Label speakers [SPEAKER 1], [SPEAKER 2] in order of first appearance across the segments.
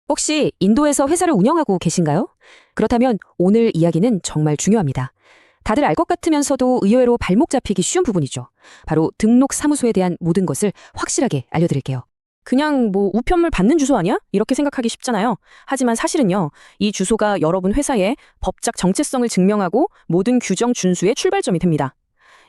[SPEAKER 1] 혹시 인도에서 회사를 운영하고 계신가요? 그렇다면 오늘 이야기는 정말 중요합니다. 다들 알 것 같으면서도 의외로 발목 잡히기 쉬운 부분이죠. 바로 등록 사무소에 대한 모든 것을 확실하게 알려드릴게요.
[SPEAKER 2] 그냥 뭐 우편물 받는 주소 아니야? 이렇게 생각하기 쉽잖아요. 하지만 사실은요, 이 주소가 여러분 회사의 법적 정체성을 증명하고 모든 규정 준수의 출발점이 됩니다.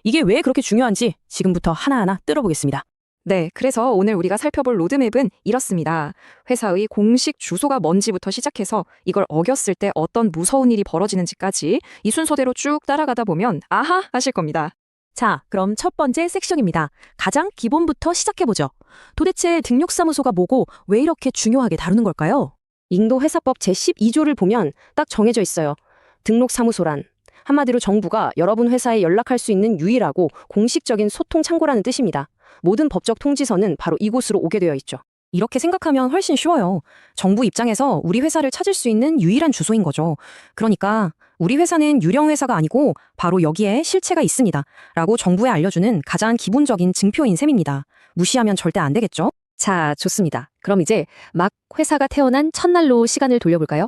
[SPEAKER 2] 이게 왜 그렇게 중요한지 지금부터 하나하나 뜯어보겠습니다.
[SPEAKER 3] 네, 그래서 오늘 우리가 살펴볼 로드맵은 이렇습니다. 회사의 공식 주소가 뭔지부터 시작해서 이걸 어겼을 때 어떤 무서운 일이 벌어지는지까지 이 순서대로 쭉 따라가다 보면 아하 하실 겁니다.
[SPEAKER 2] 자, 그럼 첫 번째 섹션입니다. 가장 기본부터 시작해보죠. 도대체 등록사무소가 뭐고 왜 이렇게 중요하게 다루는 걸까요?
[SPEAKER 1] 인도 회사법 제12조를 보면 딱 정해져 있어요. 등록사무소란 한마디로 정부가 여러분 회사에 연락할 수 있는 유일하고 공식적인 소통 창구라는 뜻입니다. 모든 법적 통지서는 바로 이곳으로 오게 되어 있죠.
[SPEAKER 2] 이렇게 생각하면 훨씬 쉬워요. 정부 입장에서 우리 회사를 찾을 수 있는 유일한 주소인 거죠. 그러니까 우리 회사는 유령 회사가 아니고 바로 여기에 실체가 있습니다. 라고 정부에 알려주는 가장 기본적인 증표인 셈입니다. 무시하면 절대 안 되겠죠?
[SPEAKER 1] 자, 좋습니다. 그럼 이제 막 회사가 태어난 첫날로 시간을 돌려볼까요?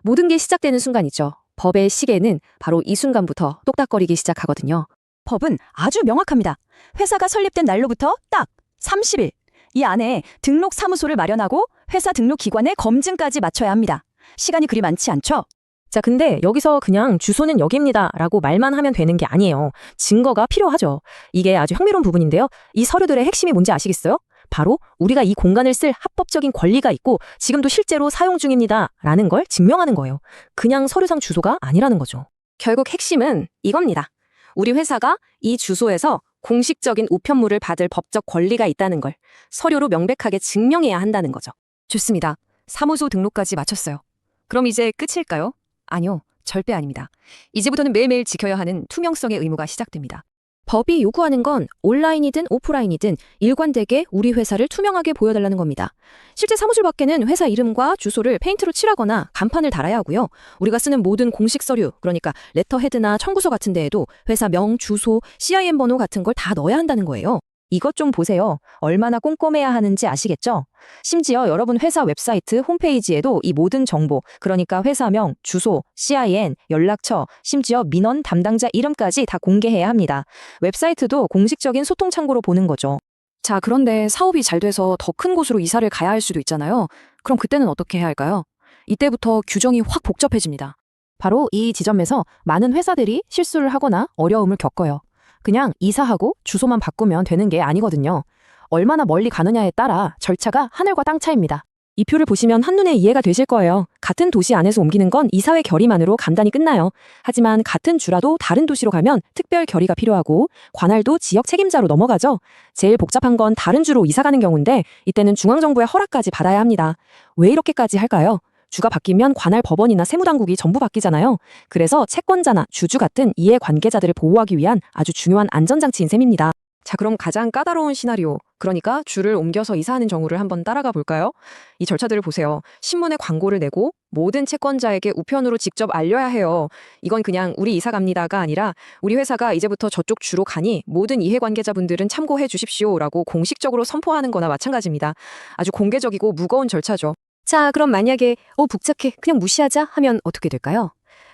[SPEAKER 1] 모든 게 시작되는 순간이죠. 법의 시계는 바로 이 순간부터 똑딱거리기 시작하거든요.
[SPEAKER 2] 법은 아주 명확합니다. 회사가 설립된 날로부터 딱 30일. 이 안에 등록 사무소를 마련하고 회사 등록 기관의 검증까지 마쳐야 합니다. 시간이 그리 많지 않죠? 자, 근데 여기서 그냥 주소는 여기입니다 라고 말만 하면 되는 게 아니에요. 증거가 필요하죠. 이게 아주 흥미로운 부분인데요. 이 서류들의 핵심이 뭔지 아시겠어요? 바로 우리가 이 공간을 쓸 합법적인 권리가 있고 지금도 실제로 사용 중입니다 라는 걸 증명하는 거예요. 그냥 서류상 주소가 아니라는 거죠.
[SPEAKER 1] 결국 핵심은 이겁니다. 우리 회사가 이 주소에서 공식적인 우편물을 받을 법적 권리가 있다는 걸 서류로 명백하게 증명해야 한다는 거죠.
[SPEAKER 2] 좋습니다. 사무소 등록까지 마쳤어요. 그럼 이제 끝일까요? 아니요, 절대 아닙니다. 이제부터는 매일매일 지켜야 하는 투명성의 의무가 시작됩니다. 법이 요구하는 건 온라인이든 오프라인이든 일관되게 우리 회사를 투명하게 보여달라는 겁니다. 실제 사무실 밖에는 회사 이름과 주소를 페인트로 칠하거나 간판을 달아야 하고요. 우리가 쓰는 모든 공식 서류, 그러니까 레터헤드나 청구서 같은 데에도 회사 명, 주소, CIN 번호 같은 걸 다 넣어야 한다는 거예요. 이것 좀 보세요. 얼마나 꼼꼼해야 하는지 아시겠죠? 심지어 여러분 회사 웹사이트 홈페이지에도 이 모든 정보, 그러니까 회사명, 주소, CIN, 연락처, 심지어 민원 담당자 이름까지 다 공개해야 합니다. 웹사이트도 공식적인 소통 창구로 보는 거죠.
[SPEAKER 3] 자, 그런데 사업이 잘 돼서 더 큰 곳으로 이사를 가야 할 수도 있잖아요. 그럼 그때는 어떻게 해야 할까요? 이때부터 규정이 확 복잡해집니다.
[SPEAKER 2] 바로 이 지점에서 많은 회사들이 실수를 하거나 어려움을 겪어요. 그냥 이사하고 주소만 바꾸면 되는 게 아니거든요. 얼마나 멀리 가느냐에 따라 절차가 하늘과 땅 차이입니다. 이 표를 보시면 한눈에 이해가 되실 거예요. 같은 도시 안에서 옮기는 건 이사회 결의만으로 간단히 끝나요. 하지만 같은 주라도 다른 도시로 가면 특별 결의가 필요하고 관할도 지역 책임자로 넘어가죠. 제일 복잡한 건 다른 주로 이사 가는 경우인데 이때는 중앙정부의 허락까지 받아야 합니다. 왜 이렇게까지 할까요? 주가 바뀌면 관할 법원이나 세무당국이 전부 바뀌잖아요. 그래서 채권자나 주주 같은 이해관계자들을 보호하기 위한 아주 중요한 안전장치인 셈입니다.
[SPEAKER 3] 자, 그럼 가장 까다로운 시나리오, 그러니까 주를 옮겨서 이사하는 경우를 한번 따라가 볼까요? 이 절차들을 보세요. 신문에 광고를 내고 모든 채권자에게 우편으로 직접 알려야 해요. 이건 그냥 우리 이사 갑니다가 아니라 우리 회사가 이제부터 저쪽 주로 가니 모든 이해관계자분들은 참고해 주십시오라고 공식적으로 선포하는 거나 마찬가지입니다. 아주 공개적이고 무거운 절차죠.
[SPEAKER 1] 자, 그럼 만약에 복잡해, 그냥 무시하자 하면 어떻게 될까요?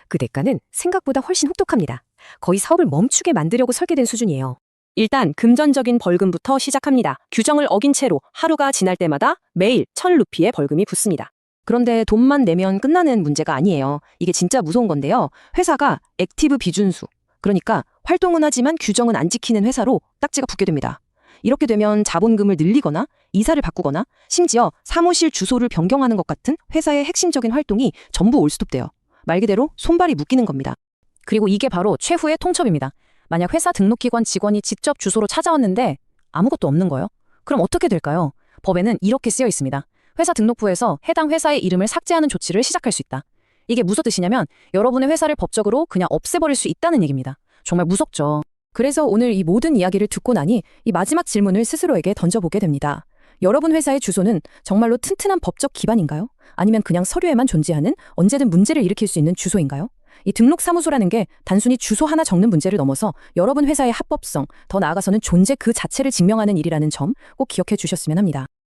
[SPEAKER 1] 그 대가는 생각보다 훨씬 혹독합니다. 거의 사업을 멈추게 만들려고 설계된 수준이에요.
[SPEAKER 2] 일단 금전적인 벌금부터 시작합니다. 규정을 어긴 채로 하루가 지날 때마다 매일 1,000루피의 벌금이 붙습니다. 그런데 돈만 내면 끝나는 문제가 아니에요. 이게 진짜 무서운 건데요. 회사가 액티브 비준수, 그러니까 활동은 하지만 규정은 안 지키는 회사로 딱지가 붙게 됩니다. 이렇게 되면 자본금을 늘리거나 이사를 바꾸거나 심지어 사무실 주소를 변경하는 것 같은 회사의 핵심적인 활동이 전부 올스톱돼요. 말 그대로 손발이 묶이는 겁니다. 그리고 이게 바로 최후의 통첩입니다. 만약 회사 등록기관 직원이 직접 주소로 찾아왔는데 아무것도 없는 거예요? 그럼 어떻게 될까요? 법에는 이렇게 쓰여 있습니다. 회사 등록부에서 해당 회사의 이름을 삭제하는 조치를 시작할 수 있다. 이게 무슨 뜻이냐면 여러분의 회사를 법적으로 그냥 없애버릴 수 있다는 얘기입니다. 정말 무섭죠. 그래서 오늘 이 모든 이야기를 듣고 나니 이 마지막 질문을 스스로에게 던져보게 됩니다. 여러분 회사의 주소는 정말로 튼튼한 법적 기반인가요? 아니면 그냥 서류에만 존재하는 언제든 문제를 일으킬 수 있는 주소인가요? 이 등록사무소라는 게 단순히 주소 하나 적는 문제를 넘어서 여러분 회사의 합법성, 더 나아가서는 존재 그 자체를 증명하는 일이라는 점 꼭 기억해 주셨으면 합니다.